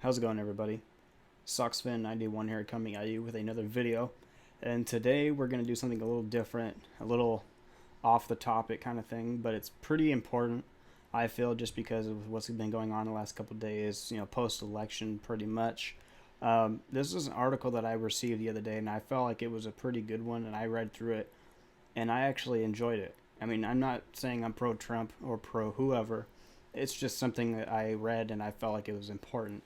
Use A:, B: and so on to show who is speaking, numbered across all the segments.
A: How's it going, everybody? SoxFan91 here, coming at you with another video. And today we're going to do something a little different, a little off the topic kind of thing, but it's pretty important, I feel, just because of what's been going on the last couple of days, post-election pretty much. This is an article that I received the other day, and I felt like it was a pretty good one, and I read through it, and I actually enjoyed it. I mean, I'm not saying I'm pro-Trump or pro-whoever. It's just something that I read, and I felt like it was important.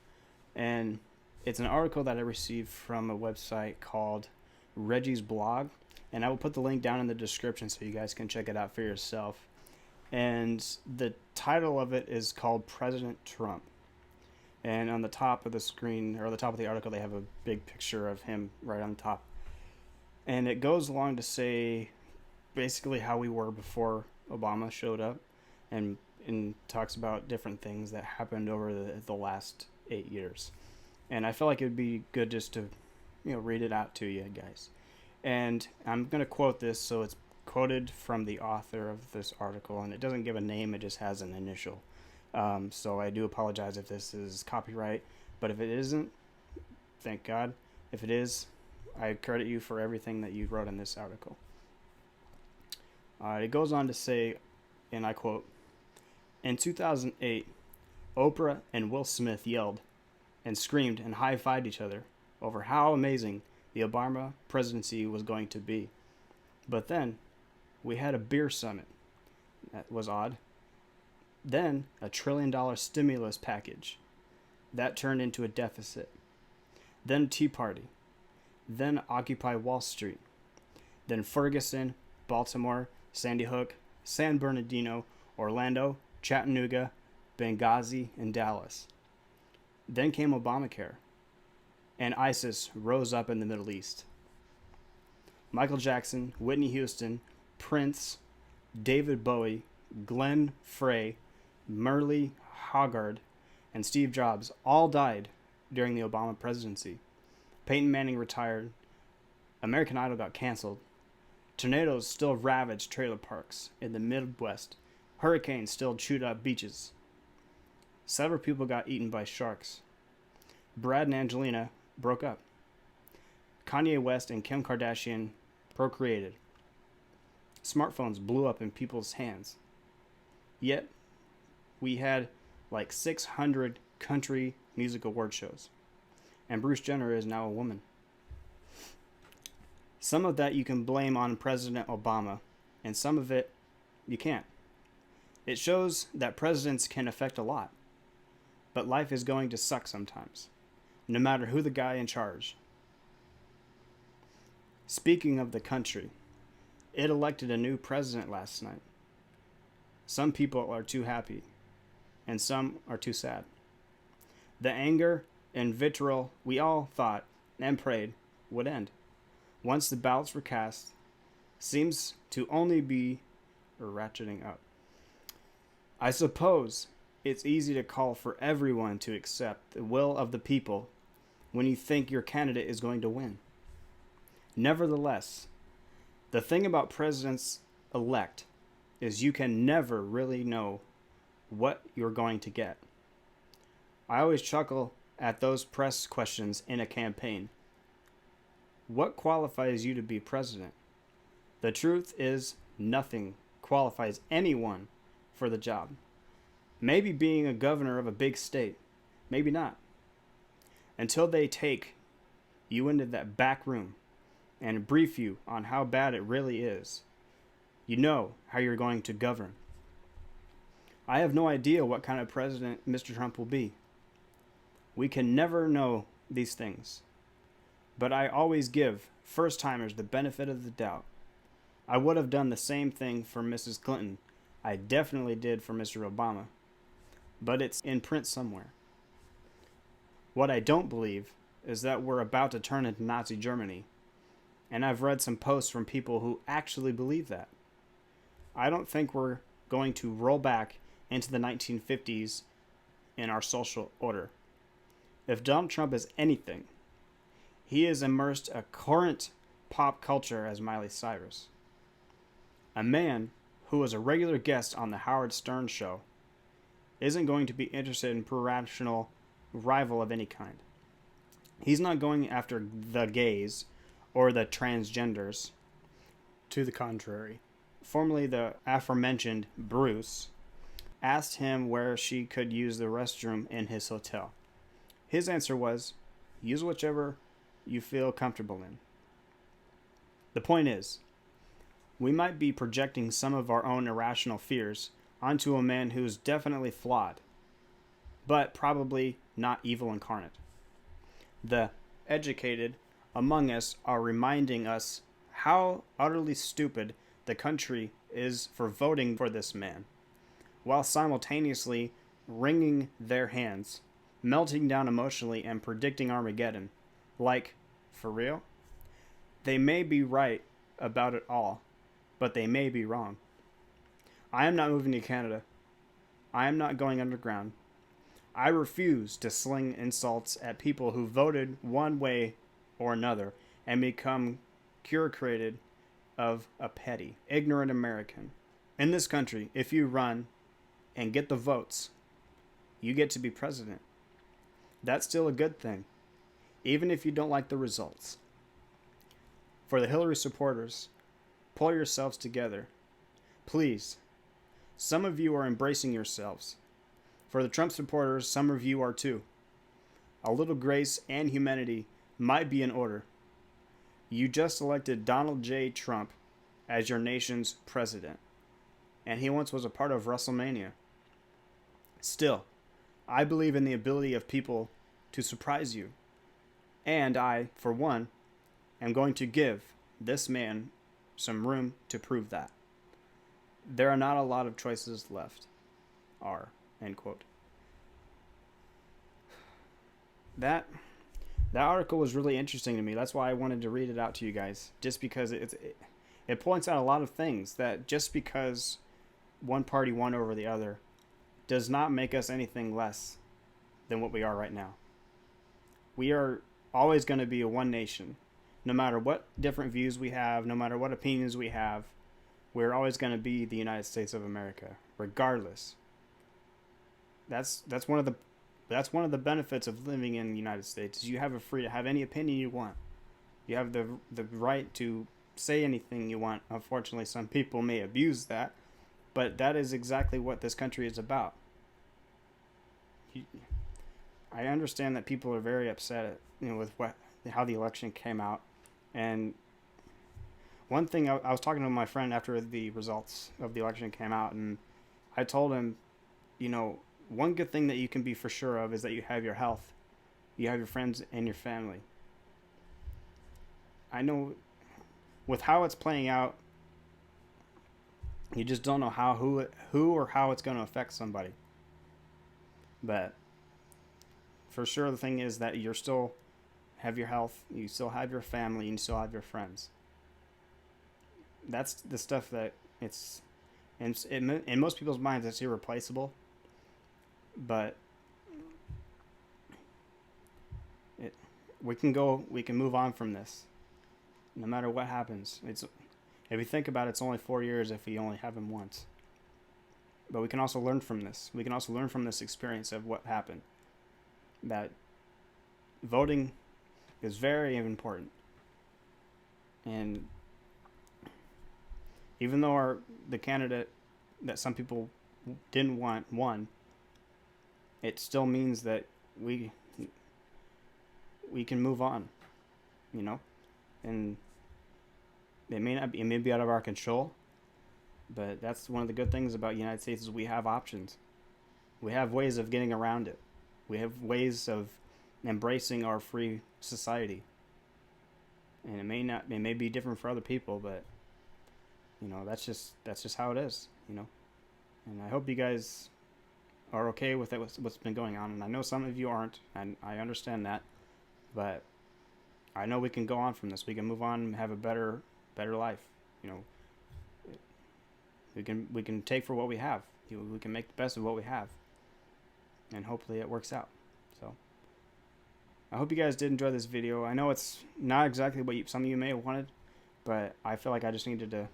A: And it's an article that I received from a website called Reggie's Blog, and I will put the link down in the description so you guys can check it out for yourself. And the title of it is called President Trump. And on the top of the screen, or the top of the article, they have a big picture of him right on top. And it goes along to say basically how we were before Obama showed up, and talks about different things that happened over the last 8 years. And I felt like it would be good just to read it out to you guys. And I'm going to quote this, so it's quoted from the author of this article, and it doesn't give a name, it just has an initial. So I do apologize if this is copyright, but if it isn't, thank God. If it is, I credit you for everything that you wrote in this article. It goes on to say, and I quote, "In 2008, Oprah and Will Smith yelled and screamed and high-fived each other over how amazing the Obama presidency was going to be. But then we had a beer summit. That was odd. Then a $1 trillion stimulus package. That turned into a deficit. Then Tea Party. Then Occupy Wall Street. Then Ferguson, Baltimore, Sandy Hook, San Bernardino, Orlando, Chattanooga, Benghazi, and Dallas. Then came Obamacare, and ISIS rose up in the Middle East. Michael Jackson, Whitney Houston, Prince, David Bowie, Glenn Frey, Merle Haggard, and Steve Jobs all died during the Obama presidency. Peyton Manning retired. American Idol got canceled. Tornadoes still ravaged trailer parks in the Midwest. Hurricanes still chewed up beaches. Several people got eaten by sharks. Brad and Angelina broke up. Kanye West and Kim Kardashian procreated. Smartphones blew up in people's hands. Yet, we had like 600 country music award shows. And Bruce Jenner is now a woman. Some of that you can blame on President Obama, and some of it you can't. It shows that presidents can affect a lot. But life is going to suck sometimes, no matter who the guy in charge. Speaking of the country, it elected a new president last night. Some people are too happy, and some are too sad. The anger and vitriol we all thought and prayed would end once the ballots were cast seems to only be ratcheting up. I suppose it's easy to call for everyone to accept the will of the people when you think your candidate is going to win. Nevertheless, the thing about presidents-elect is you can never really know what you're going to get. I always chuckle at those press questions in a campaign. What qualifies you to be president? The truth is, nothing qualifies anyone for the job. Maybe being a governor of a big state. Maybe not. Until they take you into that back room and brief you on how bad it really is, you know how you're going to govern. I have no idea what kind of president Mr. Trump will be. We can never know these things. But I always give first-timers the benefit of the doubt. I would have done the same thing for Mrs. Clinton. I definitely did for Mr. Obama. But it's in print somewhere. What I don't believe is that we're about to turn into Nazi Germany. And I've read some posts from people who actually believe that. I don't think we're going to roll back into the 1950s in our social order. If Donald Trump is anything, he is immersed a current pop culture as Miley Cyrus. A man who was a regular guest on the Howard Stern show isn't going to be interested in pro-rational rival of any kind. He's not going after the gays or the transgenders. To the contrary. Formerly the aforementioned Bruce asked him where she could use the restroom in his hotel. His answer was, use whichever you feel comfortable in. The point is, we might be projecting some of our own irrational fears onto a man who's definitely flawed, but probably not evil incarnate. The educated among us are reminding us how utterly stupid the country is for voting for this man, while simultaneously wringing their hands, melting down emotionally, and predicting Armageddon. Like, for real? They may be right about it all, but they may be wrong. I am not moving to Canada. I am not going underground. I refuse to sling insults at people who voted one way or another and become curated of a petty, ignorant American. In this country, if you run and get the votes, you get to be president. That's still a good thing, even if you don't like the results. For the Hillary supporters, pull yourselves together. Please. Some of you are embracing yourselves. For the Trump supporters, some of you are too. A little grace and humanity might be in order. You just elected Donald J. Trump as your nation's president, and he once was a part of WrestleMania. Still, I believe in the ability of people to surprise you, and I, for one, am going to give this man some room to prove that. There are not a lot of choices left. End quote. That article was really interesting to me. That's why I wanted to read it out to you guys, just because it points out a lot of things that just because one party won over the other does not make us anything less than what we are right now. We are always going to be a one nation. No matter what different views we have, no matter what opinions we have, we're always going to be the United States of America, regardless. That's one of the benefits of living in the United States. Is you have a free to have any opinion you want. You have the right to say anything you want. Unfortunately, some people may abuse that, but that is exactly what this country is about. I understand that people are very upset, with how the election came out, and one thing I was talking to my friend after the results of the election came out, and I told him, one good thing that you can be for sure of is that you have your health, you have your friends and your family. I know with how it's playing out, you just don't know who or how it's going to affect somebody. But for sure, the thing is that you still have your health, you still have your family, and you still have your friends. That's the stuff that in most people's minds, it's irreplaceable. But we can move on from this, no matter what happens. If you think about it, it's only 4 years if we only have him once. But we can also learn from this. We can also learn from this experience of what happened. That voting is very important. And even though the candidate that some people didn't want won, it still means that we can move on, and it may be out of our control, but that's one of the good things about the United States is we have options. We have ways of getting around it. We have ways of embracing our free society. And it may be different for other people, but that's just how it is, And I hope you guys are okay with it, what's been going on. And I know some of you aren't, and I understand that, but I know we can go on from this. We can move on and have a better life. We can take for what we have. We can make the best of what we have, and hopefully it works out. So I hope you guys did enjoy this video. I know it's not exactly what some of you may have wanted, but I feel like I just needed to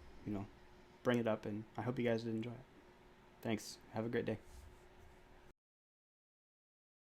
A: bring it up, and I hope you guys did enjoy it. Thanks. Have a great day.